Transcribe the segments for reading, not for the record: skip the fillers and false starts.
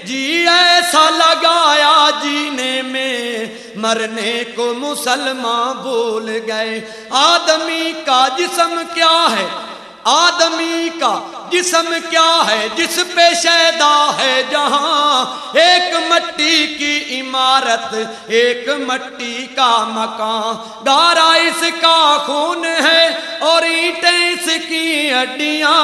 جی ایسا لگایا جینے میں مرنے کو مسلمان بھول گئے. آدمی کا جسم کیا ہے، آدمی کا جسم کیا ہے جس پہ شیدا ہے جہاں. ایک مٹی کی عمارت، ایک مٹی کا مکان. گارا اس کا خون ہے اور اینٹیں اس کی ہڈیاں.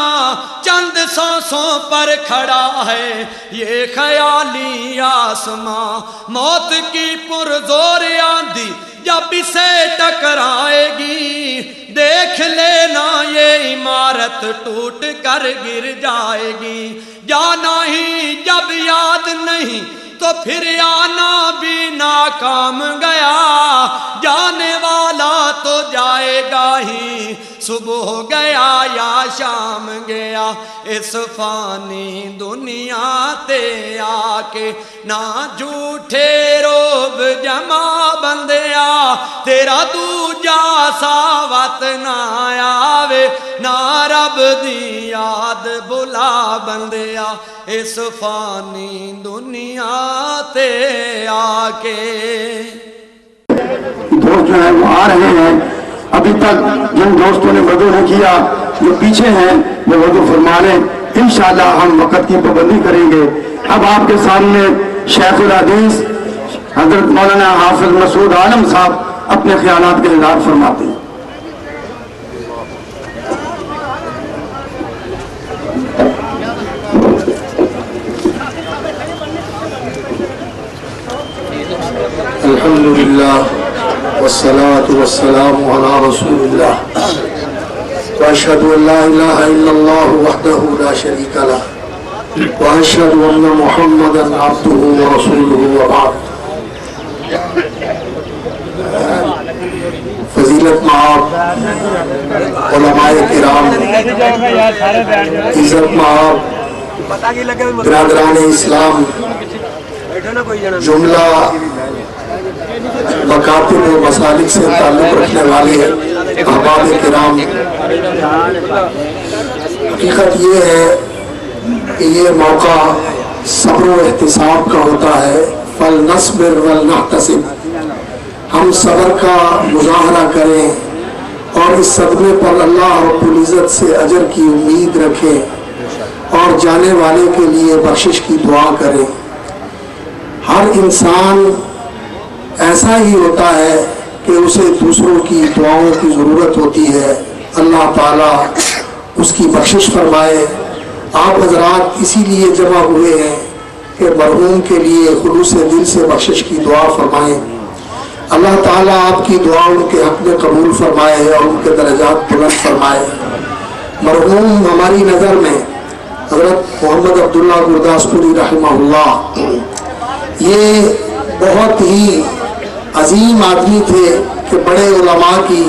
چند سانسوں پر کھڑا ہے یہ خیالی آسماں. موت کی پرزور آندھی جب اسے ٹکرائے گی، دیکھ لینا یہ عمارت ٹوٹ کر گر جائے گی. جانا ہی جب یاد نہیں تو پھر آنا بھی ناکام گیا. جانے والا تو جائے گا ہی، صبح گیا یا شام گیا. اس فانی دنیا تے آ کے نہ جھوٹے روب جمع بندیا. تیرا دوجا ساوت نہ آوے، نہ رب دی یاد بلا بندیا. اس فانی دنیا تے آ کے. دوست جو ہیں وہ آ رہے ہیں. ابھی تک جن دوستوں نے وضو نہیں کیا جو پیچھے ہیں وہ وضو فرما لیں. انشاءاللہ ہم وقت کی پابندی کریں گے. اب آپ کے سامنے شیخ الحدیث حضرت مولانا حافظ مسعود عالم صاحب اپنے خیالات کا اظہار فرماتے ہیں. الحمدللہ والصلاة والسلام علی رسول اللہ واشہد ان لا الہ الا اللہ وحدہ لا شریک لہ واشہد ان محمدا عبدہ ورسولہ وبعد. فضیلت مآب علماء کرام، عزت مآب برادران اسلام، جملہ مکاتب و مسالک سے تعلق رکھنے والے احباب کرام، حقیقت یہ ہے کہ یہ موقع صبر و احتساب کا ہوتا ہے. فَلْنَصْبِرْ وَلْنَحْتَسِبْ. ہم صبر کا مظاہرہ کریں اور اس صدمے پر اللہ رب العزت سے اجر کی امید رکھیں اور جانے والے کے لیے بخشش کی دعا کریں. ہر انسان ایسا ہی ہوتا ہے کہ اسے دوسروں کی دعاؤں کی ضرورت ہوتی ہے. اللہ تعالیٰ اس کی بخشش فرمائے. آپ حضرات اسی لیے جمع ہوئے ہیں کہ مرحوم کے لیے خلوص دل سے بخشش کی دعا فرمائیں. اللہ تعالیٰ آپ کی دعا ان کے حق میں قبول فرمائے اور ان کے درجات بلند فرمائے. مرحوم ہماری نظر میں حضرت محمد عبداللہ گرداسپوری رحمہ اللہ یہ بہت ہی عظیم آدمی تھے کہ بڑے علماء کی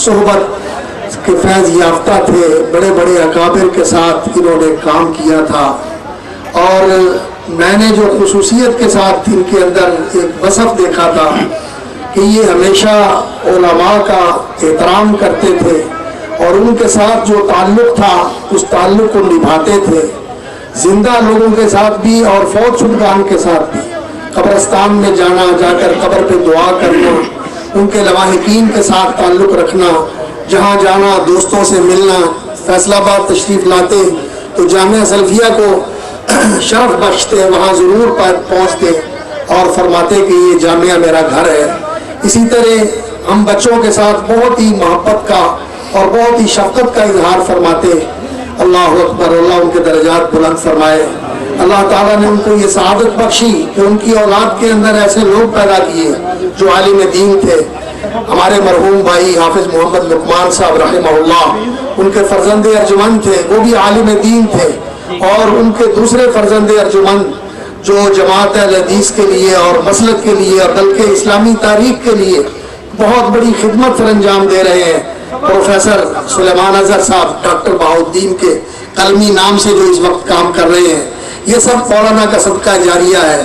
صحبت کے فیض یافتہ تھے. بڑے بڑے اکابر کے ساتھ انہوں نے کام کیا تھا اور میں نے جو خصوصیت کے ساتھ ان کے اندر ایک وصف دیکھا تھا کہ یہ ہمیشہ علماء کا احترام کرتے تھے اور ان کے ساتھ جو تعلق تھا اس تعلق کو نبھاتے تھے. زندہ لوگوں کے ساتھ بھی اور فوت شدگان کے ساتھ بھی. قبرستان میں جانا، جا کر قبر پہ دعا کرنا، ان کے لواحقین کے ساتھ تعلق رکھنا، جہاں جانا دوستوں سے ملنا. فیصل آباد تشریف لاتے تو جامعہ سلفیہ کو شرف بخشتے، وہاں ضرور پہنچتے اور فرماتے کہ یہ جامعہ میرا گھر ہے. اسی طرح ہم بچوں کے ساتھ بہت ہی محبت کا اور بہت ہی شفقت کا اظہار فرماتے. اللہ اکبر. اللہ ان کے درجات بلند فرمائے. اللہ تعالیٰ نے ان کو یہ سعادت بخشی کہ ان کی اولاد کے اندر ایسے لوگ پیدا کیے جو عالم دین تھے. ہمارے مرحوم بھائی حافظ محمد لقمان صاحب رحمہ اللہ، ان کے فرزند ارجمند تھے، وہ بھی عالم دین تھے. اور ان کے دوسرے فرزند ارجمند جو جماعت اہل حدیث کے لیے اور مسلک کے لیے اور بلکہ اسلامی تاریخ کے لیے بہت بڑی خدمت سر انجام دے رہے ہیں. پروفیسر سلیمان اظہر صاحب ڈاکٹر بہاؤالدین کے قلمی نام سے جو اس وقت کام کر رہے ہیں، یہ سب مولانا کا صدقہ جاریہ ہے.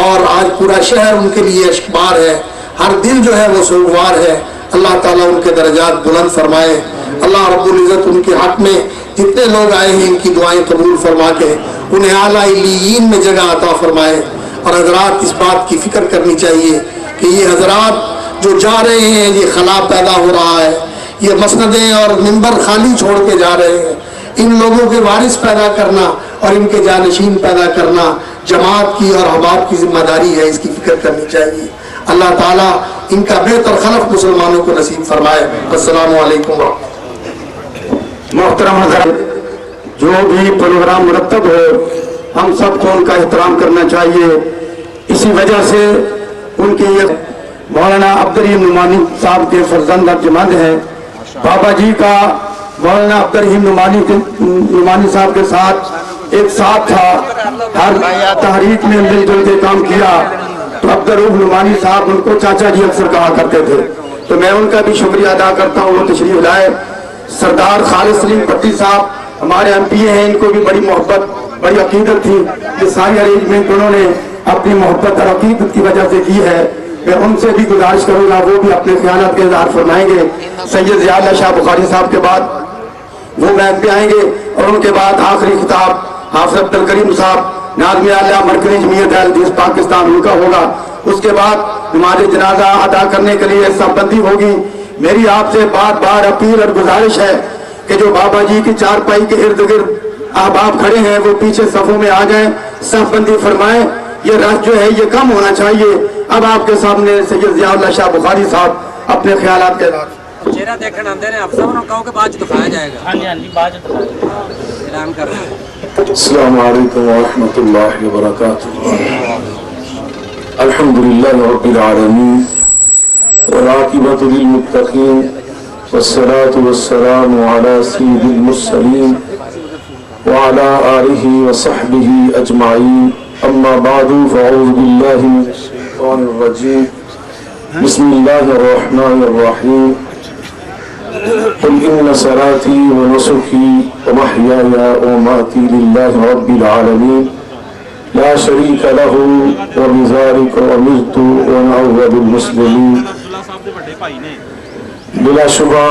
اور آج پورا شہر ان کے لیے اشکبار ہے، ہر دل جو ہے وہ سوگوار ہے. اللہ تعالیٰ ان کے درجات بلند فرمائے. اللہ رب العزت ان کے حق میں جتنے لوگ آئے ہیں ان کی دعائیں قبول فرما کے انہیں اعلیٰ علیین میں جگہ عطا فرمائے۔ اور حضرات اس بات کی فکر کرنی چاہیے کہ یہ حضرات جو جا رہے ہیں یہ خلا پیدا ہو رہا ہے، یہ مسندیں اور منبر خالی چھوڑ کے جا رہے ہیں، ان لوگوں کے وارث پیدا کرنا اور ان کے جانشین پیدا کرنا جماعت کی اور احباب کی ذمہ داری ہے، اس کی فکر کرنی چاہیے۔ اللہ تعالیٰ ان کا بہتر خلف مسلمانوں کو نصیب فرمائے۔ السلام علیکم ورحمۃ۔ محترم حضرات، جو بھی پروگرام مرتب ہو ہم سب کو ان کا احترام کرنا چاہیے۔ اسی وجہ سے ان کے یہ مولانا عبدالرحیم نعمانی صاحب کے فرزند ارجمند ہیں۔ بابا جی کا مولانا عبدالرحیم نعمانی صاحب کے ساتھ ایک ساتھ تھا، ہر تحریک میں مل جل کے کام کیا، تو عبدالرحیم نعمانی صاحب ان کو چاچا جی اکثر کہا کرتے تھے، تو میں ان کا بھی شکریہ ادا کرتا ہوں، وہ تشریف لائے۔ سردار خالد سلیم پٹی صاحب ہمارے ایم پی ہیں، ان کو بھی بڑی محبت بڑی عقیدت تھی، یہ ساری ارینجمنٹ انہوں نے اپنی محبت اور عقیدت کی وجہ سے کی ہے۔ میں ان سے بھی گزارش کروں گا وہ بھی اپنے خیالات کے اظہار فرمائیں گے۔ سید ضیاء اللہ شاہ بخاری صاحب کے بعد وہ میک پہ آئیں گے، اور ان کے بعد آخری خطاب حافظ عبد الکریم صاحب ناظم اعلیٰ مرکزی جمعیت اہل حدیث پاکستان ان کا ہوگا۔ اس کے بعد نماز جنازہ ادا کرنے کے لیے صف بندی ہوگی۔ میری آپ سے بار بار اپیل اور گزارش ہے کہ جو بابا جی کی چارپائی کے ارد گرد احباب کھڑے ہیں وہ پیچھے صفوں میں آ جائیں، صف بندی فرمائیں۔ یہ رش جو ہے یہ کم ہونا چاہیے۔ اب آپ کے سامنے سید ضیاء اللہ شاہ بخاری صاحب اپنے خیالات کے اظہار۔ چہرہ دیکھنا آتے ہیں افسر انہوں کہو کہ بعد دکھایا جائے گا۔ ہاں جی بعد اعلان کر رہے ہیں۔ السلام علیکم ورحمۃ اللہ وبرکاتہ۔ الحمدللہ رب العالمین والعاقبۃ للمتقین والصلاة والسلام علی سید المرسلین وعلى آلہ وصحبہ اجمعین، اما بعد فاعوذ باللہ من الشیطان الرجیم، بسم اللہ الرحمن الرحیم، قل ان صلاتي ونسكي ومحياي ومماتي لله رب العالمين لا شريك له وبذلك امرت وانا اول المسلمين۔ بلا شبہ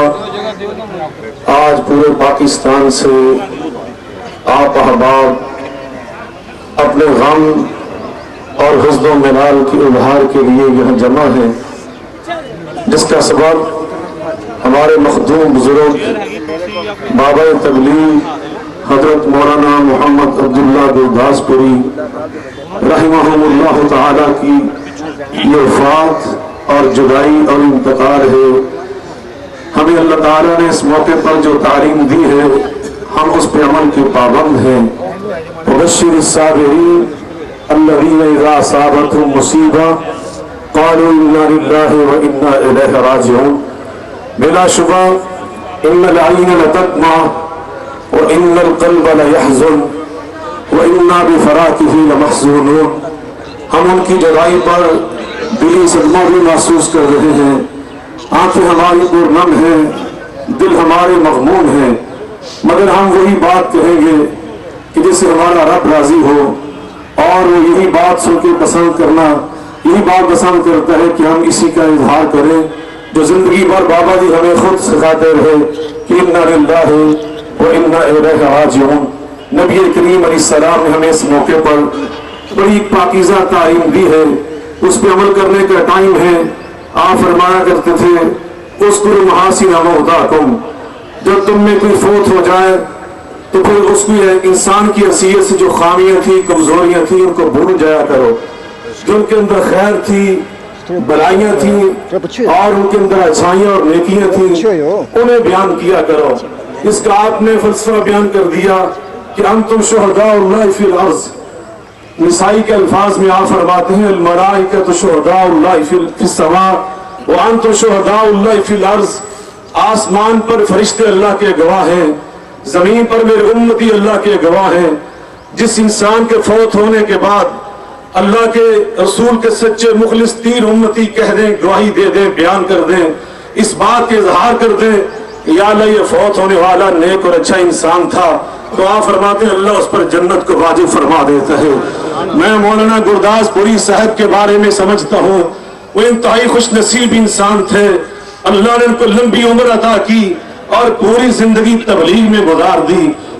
آج پورے پاکستان سے آپ احباب اپنے غم اور حزن و ملال کے اظہار کے لیے یہاں جمع ہیں، جس کا سبب ہمارے مخدوم بزرگ بابا تبلیغ حضرت مولانا محمد عبداللہ گرداس پوری رحمہم اللہ تعالی کی یہ وفات اور جدائی اور انتقال ہے۔ ہمیں اللہ تعالیٰ نے اس موقع پر جو تعلیم دی ہے ہم اس پہ عمل کے پابند ہیں۔ وبشر الصابرین الذین اذا اصابتهم مصیبہ قالوا انا للہ وانا الیہ راجعون۔ بلا شبہ ان العین لتدمع وان القلب لیحزن وانا بفراقہ لمحزونون۔ ہم ان کی جدائی پر دلی صدمہ بھی محسوس کر رہے ہیں، آنکھیں ہماری پرنم ہیں، دل ہمارے مغموم ہیں، مگر ہم وہی بات کہیں گے کہ جس سے ہمارا رب راضی ہو، اور وہ یہی بات سن کے پسند کرنا، یہی بات پسند کرتا ہے کہ ہم اسی کا اظہار کریں جو زندگی بھر بابا جی ہمیں خود سکھاتے رہے کہ انا للہ وانا الیہ راجعون۔ نبی کریم علیہ السلام نے ہمیں اس موقع پر بڑی پاکیزہ تعلیم دی ہے، اس پہ عمل کرنے کا ٹائم ہے۔ آپ فرمایا کرتے تھے اذکروا محاسن موتاکم، جب تم میں کوئی فوت ہو جائے تو پھر اس کی انسان کی حیثیت سے جو خامیاں تھیں کمزوریاں تھیں ان کو بھول جایا کرو، جو ان کے اندر خیر تھی بلائیاں تھیں اور ان کے اندر اچھائیاں اور نیکیاں تھیں انہیں بیان کیا کرو۔ اس کا آپ نے فلسفہ بیان کر دیا کہ انتم شہداء اللہ فی الارض۔ نسائی کے الفاظ میں آپ فرماتے ہیں الملائکۃ شہداء اللہ فی السماء وانتم شہداء اللہ فی الارض۔ آسمان پر فرشتے اللہ کے گواہ ہیں، زمین پر میرے امتی اللہ کے گواہ ہیں۔ جس انسان کے فوت ہونے کے بعد اللہ کے رسول کے سچے مخلص تین امتی کہہ دیں، گواہی دے دیں، بیان کر دیں، اس بات کے اظہار کر دیں یا اللہ یہ فوت ہونے والا نیک اور اچھا انسان تھا، تو آپ فرماتے ہیں اللہ اس پر جنت کو واجب فرما دیتا ہے۔ میں مولانا گرداس پوری صاحب کے بارے میں سمجھتا ہوں وہ انتہائی خوش نصیب انسان تھے، اللہ نے ان کو لمبی عمر عطا کی اور پوری زندگی تبلیغ میں گزار دی۔